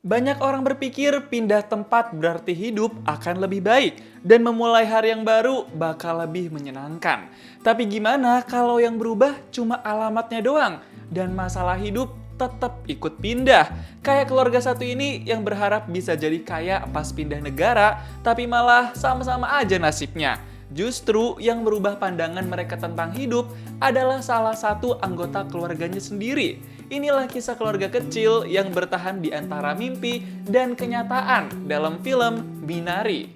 Banyak orang berpikir pindah tempat berarti hidup akan lebih baik dan memulai hari yang baru bakal lebih menyenangkan. Tapi gimana kalau yang berubah cuma alamatnya doang dan masalah hidup tetap ikut pindah? Kayak keluarga satu ini yang berharap bisa jadi kaya pas pindah negara, tapi malah sama-sama aja nasibnya. Justru yang berubah pandangan mereka tentang hidup adalah salah satu anggota keluarganya sendiri. Inilah kisah keluarga kecil yang bertahan di antara mimpi dan kenyataan dalam film Minari.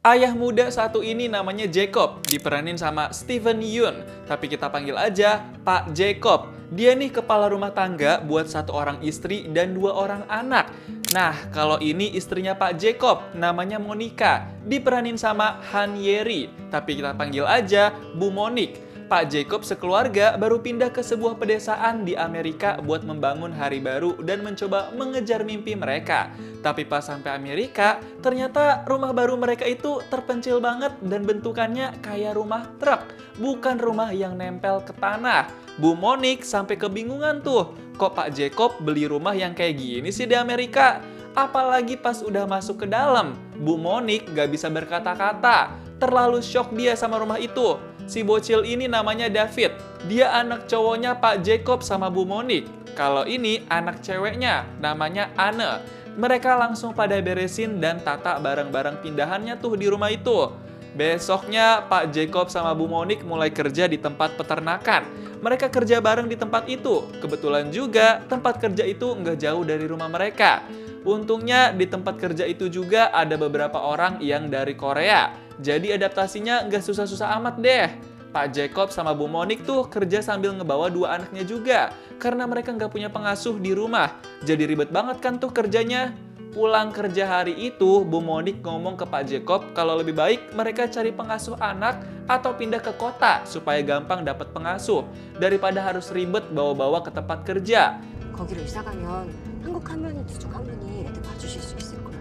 Ayah muda satu ini namanya Jacob, diperanin sama Steven Yeun, tapi kita panggil aja Pak Jacob. Dia nih kepala rumah tangga buat satu orang istri dan dua orang anak. Nah, kalau ini istrinya Pak Jacob, namanya Monica, diperanin sama Han Yeri, tapi kita panggil aja Bu Monik. Pak Jacob sekeluarga baru pindah ke sebuah pedesaan di Amerika buat membangun hari baru dan mencoba mengejar mimpi mereka. Tapi pas sampai Amerika, ternyata rumah baru mereka itu terpencil banget dan bentukannya kayak rumah truk, bukan rumah yang nempel ke tanah. Bu Monik sampai kebingungan tuh, kok Pak Jacob beli rumah yang kayak gini sih di Amerika? Apalagi pas udah masuk ke dalam, Bu Monik gak bisa berkata-kata. Terlalu shock dia sama rumah itu. Si bocil ini namanya David. Dia anak cowoknya Pak Jacob sama Bu Monik. Kalau ini anak ceweknya, namanya Anne. Mereka langsung pada beresin dan tata barang-barang pindahannya tuh di rumah itu. Besoknya Pak Jacob sama Bu Monik mulai kerja di tempat peternakan. Mereka kerja bareng di tempat itu. Kebetulan juga tempat kerja itu nggak jauh dari rumah mereka. Untungnya di tempat kerja itu juga ada beberapa orang yang dari Korea. Jadi adaptasinya nggak susah-susah amat deh. Pak Jacob sama Bu Monik tuh kerja sambil ngebawa dua anaknya juga. Karena mereka nggak punya pengasuh di rumah. Jadi ribet banget kan tuh kerjanya. Pulang kerja hari itu, Bu Monik ngomong ke Pak Jacob kalau lebih baik mereka cari pengasuh anak atau pindah ke kota supaya gampang dapat pengasuh. Daripada harus ribet bawa-bawa ke tempat kerja. 거기로 이사 가면 한국 할머니들 중 한 분이 애들 봐주실 수 있을 거야.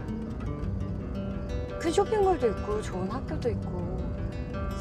큰 쇼핑몰도 있고 좋은 학교도 있고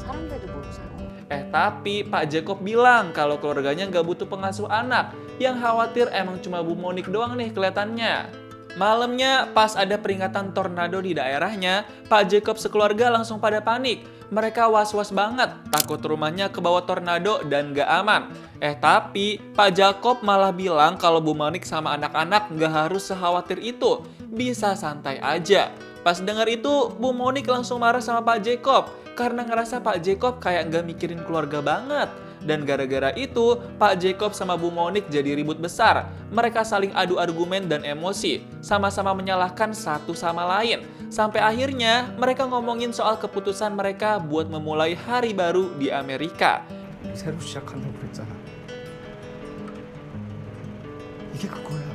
사람들도 모여 살고. Tapi Pak Jacob bilang kalau keluarganya nggak butuh pengasuh anak. Yang khawatir emang cuma Bu Monik doang nih kelihatannya. Malamnya pas ada peringatan tornado di daerahnya, Pak Jacob sekeluarga langsung pada panik. Mereka was-was banget, takut rumahnya kebawa tornado dan nggak aman. Tapi Pak Jacob malah bilang kalau Bu Monik sama anak-anak nggak harus sekhawatir itu. Bisa santai aja. Pas dengar itu, Bu Monik langsung marah sama Pak Jacob karena ngerasa Pak Jacob kayak nggak mikirin keluarga banget. Dan gara-gara itu, Pak Jacob sama Bu Monik jadi ribut besar. Mereka saling adu argumen dan emosi, sama-sama menyalahkan satu sama lain. Sampai akhirnya, mereka ngomongin soal keputusan mereka buat memulai hari baru di Amerika. 새로 시작한다고 그랬잖아. 이게 그거야.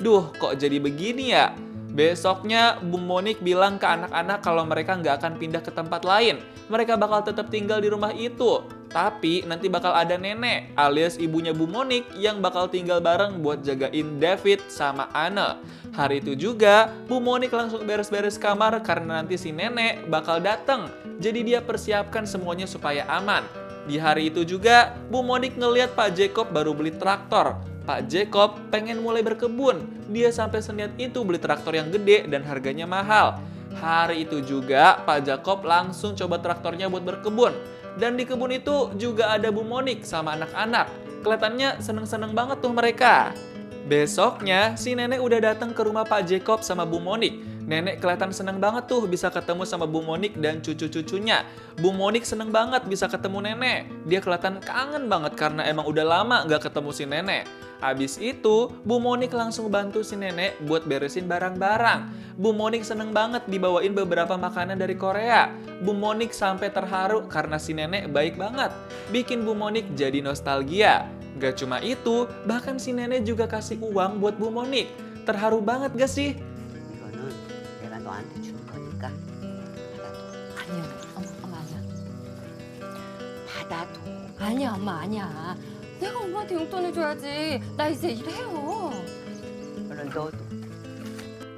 Duh, kok jadi begini ya? Besoknya, Bu Monik bilang ke anak-anak kalau mereka nggak akan pindah ke tempat lain. Mereka bakal tetap tinggal di rumah itu. Tapi nanti bakal ada nenek, alias ibunya Bu Monik yang bakal tinggal bareng buat jagain David sama Anne. Hari itu juga, Bu Monik langsung beres-beres kamar karena nanti si nenek bakal datang. Jadi dia persiapkan semuanya supaya aman. Di hari itu juga, Bu Monik ngeliat Pak Jacob baru beli traktor. Pak Jacob pengen mulai berkebun. Dia sampai seniat itu beli traktor yang gede dan harganya mahal. Hari itu juga Pak Jacob langsung coba traktornya buat berkebun. Dan di kebun itu juga ada Bu Monik sama anak-anak. Kelihatannya seneng-seneng banget tuh mereka. Besoknya si nenek udah datang ke rumah Pak Jacob sama Bu Monik. Nenek kelihatan seneng banget tuh bisa ketemu sama Bu Monik dan cucu-cucunya. Bu Monik seneng banget bisa ketemu nenek. Dia kelihatan kangen banget karena emang udah lama gak ketemu si nenek. Habis itu, Bu Monik langsung bantu si nenek buat beresin barang-barang. Bu Monik seneng banget dibawain beberapa makanan dari Korea. Bu Monik sampai terharu karena si nenek baik banget. Bikin Bu Monik jadi nostalgia. Gak cuma itu, bahkan si nenek juga kasih uang buat Bu Monik. Terharu banget gak sih? 이거는 내가 너한테 준 거니까 받아둬. 아니야, 엄마 아니야. 받아둬. 아니야, 엄마 아니야. 내가 엄마한테 용돈을 줘야지. 나 이제 일해요. 얼른 넣어둬.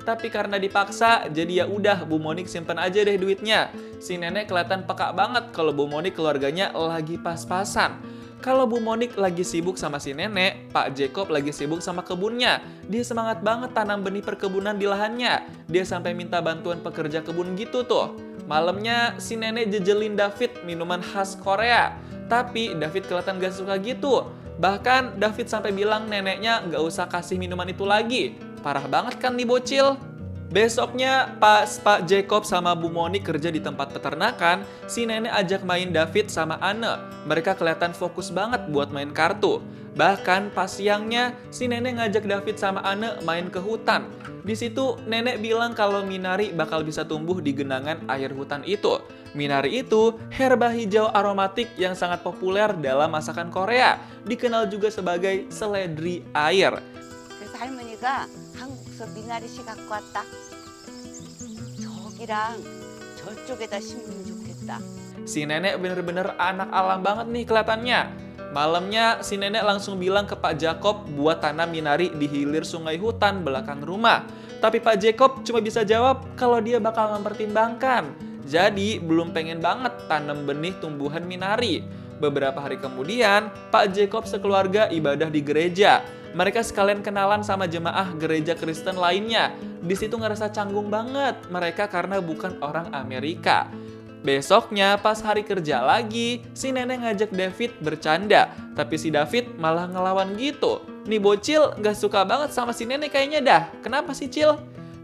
Tapi karena dipaksa, jadi ya udah Bu Monik simpen aja deh duitnya. Si nenek kelihatan peka banget kalau Bu Monik keluarganya lagi pas-pasan. Kalau Bu Monik lagi sibuk sama si nenek, Pak Jacob lagi sibuk sama kebunnya. Dia semangat banget tanam benih perkebunan di lahannya. Dia sampai minta bantuan pekerja kebun gitu tuh. Malamnya si nenek jejelin David minuman khas Korea. Tapi David kelihatan gak suka gitu. Bahkan David sampai bilang neneknya gak usah kasih minuman itu lagi. Parah banget kan nih bocil? Besoknya pas Pak Jacob sama Bu Monik kerja di tempat peternakan, si nenek ajak main David sama Anne. Mereka kelihatan fokus banget buat main kartu. Bahkan pas siangnya, si nenek ngajak David sama Anne main ke hutan. Di situ nenek bilang kalau Minari bakal bisa tumbuh di genangan air hutan itu. Minari itu herba hijau aromatik yang sangat populer dalam masakan Korea. Dikenal juga sebagai seledri air. 그래서 할머니가 한국서 미나리 씨 갖고 왔다. 저기랑 저쪽에다 심으면 좋겠다. Si nenek bener-bener anak alam banget nih kelihatannya. Malamnya si nenek langsung bilang ke Pak Jacob buat tanam minari di hilir sungai hutan belakang rumah. Tapi Pak Jacob cuma bisa jawab kalau dia bakal mempertimbangkan. Jadi belum pengen banget tanam benih tumbuhan minari. Beberapa hari kemudian, Pak Jacob sekeluarga ibadah di gereja. Mereka sekalian kenalan sama jemaah gereja Kristen lainnya. Di situ ngerasa canggung banget mereka karena bukan orang Amerika. Besoknya pas hari kerja lagi, si nenek ngajak David bercanda. Tapi si David malah ngelawan gitu. Nih bocil gak suka banget sama si nenek kayaknya dah. Kenapa sih Cil?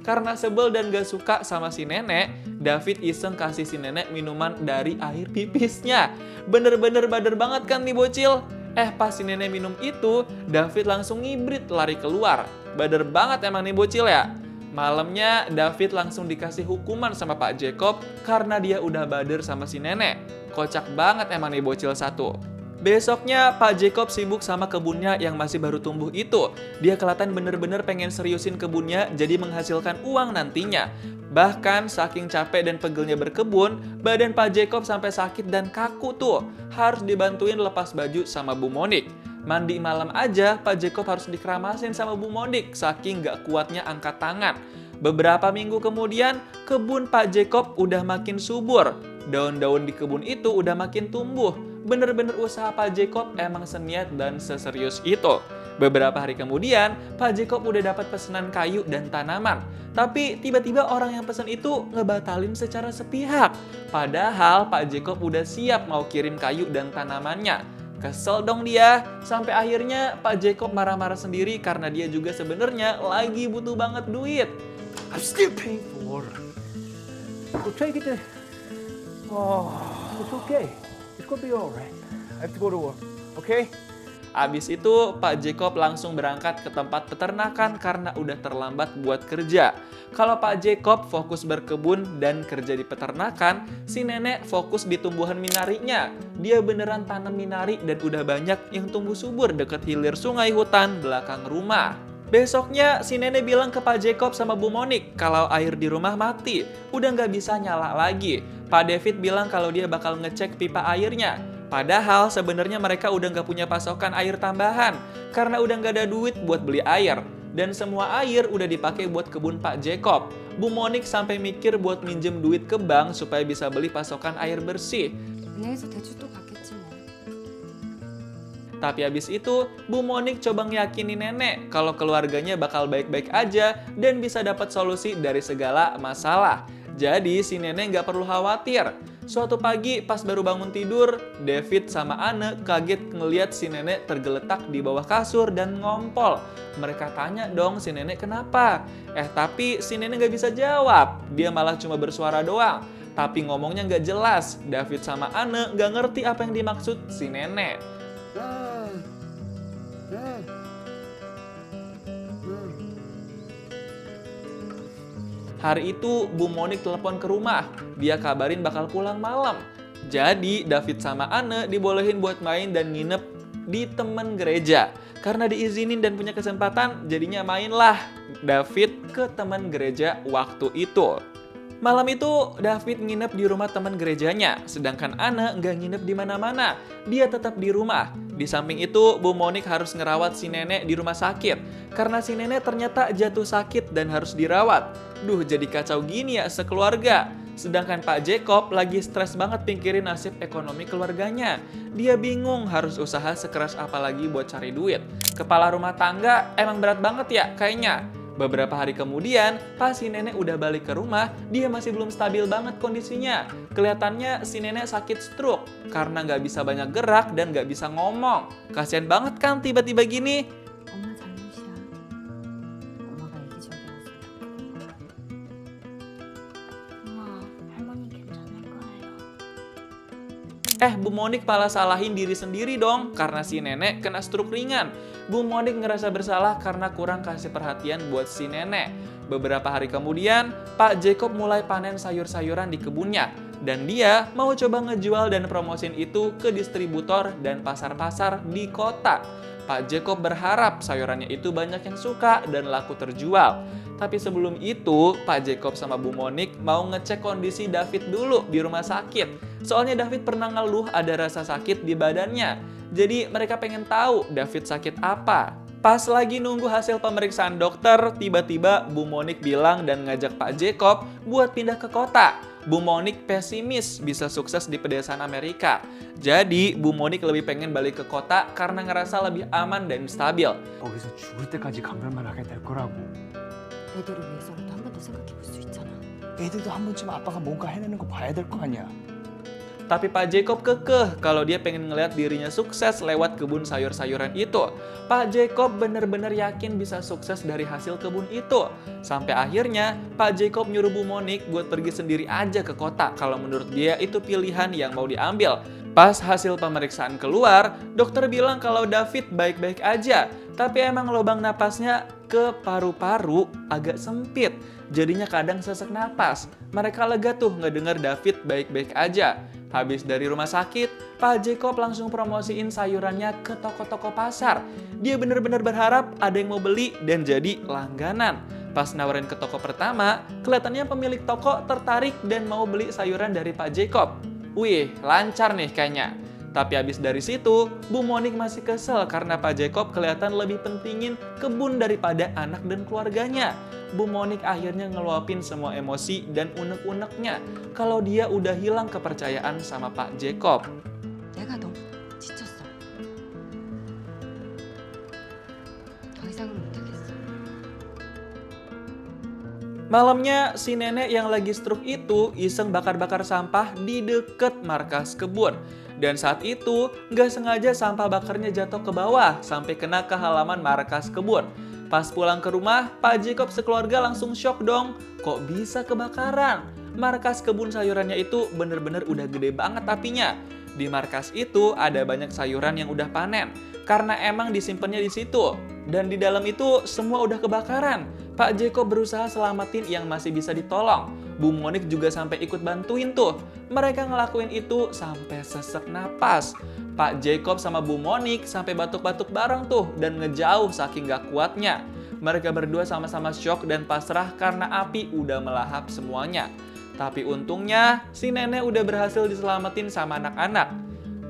Karena sebel dan gak suka sama si nenek, David iseng kasih si nenek minuman dari air pipisnya. Bener-bener bader banget kan nih bocil? Pas si nenek minum itu, David langsung ngibrit lari keluar. Bader banget emang nih bocil ya? Malamnya, David langsung dikasih hukuman sama Pak Jacob karena dia udah bader sama si nenek. Kocak banget emang nih bocil satu. Besoknya, Pak Jacob sibuk sama kebunnya yang masih baru tumbuh itu. Dia kelihatan bener-bener pengen seriusin kebunnya jadi menghasilkan uang nantinya. Bahkan saking capek dan pegelnya berkebun, badan Pak Jacob sampai sakit dan kaku tuh. Harus dibantuin lepas baju sama Bu Monik. Mandi malam aja, Pak Jacob harus dikeramasin sama Bu Monik, saking gak kuatnya angkat tangan. Beberapa minggu kemudian, kebun Pak Jacob udah makin subur. Daun-daun di kebun itu udah makin tumbuh. Bener-bener usaha Pak Jacob emang seniat dan seserius itu. Beberapa hari kemudian, Pak Jacob udah dapat pesanan kayu dan tanaman. Tapi tiba-tiba orang yang pesan itu ngebatalin secara sepihak. Padahal Pak Jacob udah siap mau kirim kayu dan tanamannya. Kesel dong dia, sampai akhirnya Pak Jacob marah-marah sendiri karena dia juga sebenarnya lagi butuh banget duit. I'm still paying for water. So take it. Oh, it's okay. It's gonna be alright. I have to go to work. Okay? Abis itu, Pak Jacob langsung berangkat ke tempat peternakan karena udah terlambat buat kerja. Kalau Pak Jacob fokus berkebun dan kerja di peternakan, si nenek fokus di tumbuhan minarinya. Dia beneran tanam minari dan udah banyak yang tumbuh subur deket hilir sungai hutan belakang rumah. Besoknya, si nenek bilang ke Pak Jacob sama Bu Monik kalau air di rumah mati, udah nggak bisa nyala lagi. Pak David bilang kalau dia bakal ngecek pipa airnya. Padahal sebenarnya mereka udah nggak punya pasokan air tambahan karena udah nggak ada duit buat beli air. Dan semua air udah dipakai buat kebun Pak Jacob. Bu Monik sampai mikir buat minjem duit ke bank supaya bisa beli pasokan air bersih. 은행에서 대출 또 받겠지 뭐. Tapi habis itu, Bu Monik coba ngeyakinin nenek kalau keluarganya bakal baik-baik aja dan bisa dapat solusi dari segala masalah. Jadi si nenek nggak perlu khawatir. Suatu pagi pas baru bangun tidur, David sama Anne kaget ngeliat si nenek tergeletak di bawah kasur dan ngompol. Mereka tanya dong si nenek kenapa? Tapi si nenek nggak bisa jawab. Dia malah cuma bersuara doang. Tapi ngomongnya nggak jelas. David sama Anne nggak ngerti apa yang dimaksud si nenek. Hari itu, Bu Monik telepon ke rumah. Dia kabarin bakal pulang malam. Jadi, David sama Anne dibolehin buat main dan nginep di temen gereja. Karena diizinin dan punya kesempatan, jadinya mainlah David ke temen gereja waktu itu. Malam itu, David nginep di rumah teman gerejanya, sedangkan Anne nggak nginep di mana-mana. Dia tetap di rumah. Di samping itu, Bu Monik harus ngerawat si nenek di rumah sakit. Karena si nenek ternyata jatuh sakit dan harus dirawat. Duh, jadi kacau gini ya sekeluarga. Sedangkan Pak Jacob lagi stres banget pikirin nasib ekonomi keluarganya. Dia bingung harus usaha sekeras apa lagi buat cari duit. Kepala rumah tangga emang berat banget ya kayaknya. Beberapa hari kemudian, pas si nenek udah balik ke rumah, dia masih belum stabil banget kondisinya. Kelihatannya si nenek sakit stroke karena nggak bisa banyak gerak dan nggak bisa ngomong. Kasian banget kan tiba-tiba gini. 엄마 잘못이야. 엄마가 애기 저기라서. 엄마, 할머니 괜찮을 거예요. Bu Monik malah salahin diri sendiri dong karena si nenek kena stroke ringan. Bu Monik ngerasa bersalah karena kurang kasih perhatian buat si nenek. Beberapa hari kemudian, Pak Jacob mulai panen sayur-sayuran di kebunnya. Dan dia mau coba ngejual dan promosin itu ke distributor dan pasar-pasar di kota. Pak Jacob berharap sayurannya itu banyak yang suka dan laku terjual. Tapi sebelum itu, Pak Jacob sama Bu Monik mau ngecek kondisi David dulu di rumah sakit. Soalnya David pernah ngeluh ada rasa sakit di badannya. Jadi mereka pengen tahu David sakit apa. Pas lagi nunggu hasil pemeriksaan dokter, tiba-tiba Bu Monik bilang dan ngajak Pak Jacob buat pindah ke kota. Bu Monik pesimis bisa sukses di pedesaan Amerika. Jadi Bu Monik lebih pengen balik ke kota karena ngerasa lebih aman dan stabil. 거기서 죽을 때까지 감별만 하게 될 거라고. 애들을 위해서라도 한 번 더 생각해 볼 수 있잖아. 애들도 한 번쯤 아빠가 뭔가 해내는 거 봐야 될 거 아니야. Tapi Pak Jacob kekeh kalau dia pengen ngeliat dirinya sukses lewat kebun sayur-sayuran itu. Pak Jacob bener-bener yakin bisa sukses dari hasil kebun itu. Sampai akhirnya Pak Jacob nyuruh Bu Monik buat pergi sendiri aja ke kota kalau menurut dia itu pilihan yang mau diambil. Pas hasil pemeriksaan keluar, dokter bilang kalau David baik-baik aja. Tapi emang lubang napasnya ke paru-paru agak sempit. Jadinya kadang sesek napas. Mereka lega tuh ngedenger David baik-baik aja. Habis dari rumah sakit, Pak Jacob langsung promosiin sayurannya ke toko-toko pasar. Dia bener-bener berharap ada yang mau beli dan jadi langganan. Pas nawarin ke toko pertama, kelihatannya pemilik toko tertarik dan mau beli sayuran dari Pak Jacob. Wih, lancar nih kayaknya. Tapi habis dari situ, Bu Monik masih kesel karena Pak Jacob kelihatan lebih pentingin kebun daripada anak dan keluarganya. Bu Monik akhirnya ngeluapin semua emosi dan unek-uneknya kalau dia udah hilang kepercayaan sama Pak Jacob. 내가 너무 지쳤어. 더 이상은 못하겠어. Malamnya, si nenek yang lagi stroke itu iseng bakar-bakar sampah di deket markas kebun. Dan saat itu, nggak sengaja sampah bakarnya jatuh ke bawah sampai kena ke halaman markas kebun. Pas pulang ke rumah, Pak Jacob sekeluarga langsung shock dong. Kok bisa kebakaran? Markas kebun sayurannya itu bener-bener udah gede banget apinya. Di markas itu ada banyak sayuran yang udah panen. Karena emang disimpannya di situ. Dan di dalam itu semua udah kebakaran. Pak Jacob berusaha selamatin yang masih bisa ditolong. Bu Monik juga sampai ikut bantuin tuh. Mereka ngelakuin itu sampai sesek napas. Pak Jacob sama Bu Monik sampai batuk-batuk bareng tuh dan ngejauh saking gak kuatnya. Mereka berdua sama-sama syok dan pasrah karena api udah melahap semuanya. Tapi untungnya si nenek udah berhasil diselamatin sama anak-anak.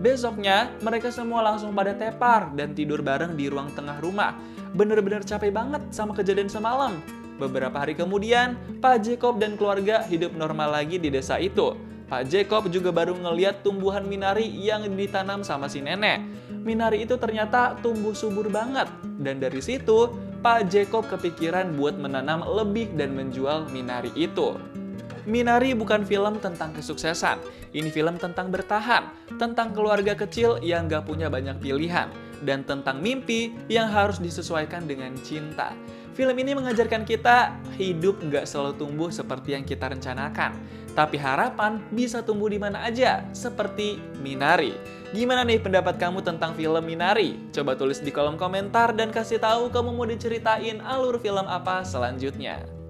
Besoknya mereka semua langsung pada tepar dan tidur bareng di ruang tengah rumah. Bener-bener capek banget sama kejadian semalam. Beberapa hari kemudian, Pak Jacob dan keluarga hidup normal lagi di desa itu. Pak Jacob juga baru ngeliat tumbuhan minari yang ditanam sama si nenek. Minari itu ternyata tumbuh subur banget. Dan dari situ, Pak Jacob kepikiran buat menanam lebih dan menjual minari itu. Minari bukan film tentang kesuksesan. Ini film tentang bertahan, tentang keluarga kecil yang gak punya banyak pilihan, dan tentang mimpi yang harus disesuaikan dengan cinta. Film ini mengajarkan kita hidup gak selalu tumbuh seperti yang kita rencanakan, tapi harapan bisa tumbuh di mana aja, seperti Minari. Gimana nih pendapat kamu tentang film Minari? Coba tulis di kolom komentar dan kasih tahu kamu mau diceritain alur film apa selanjutnya.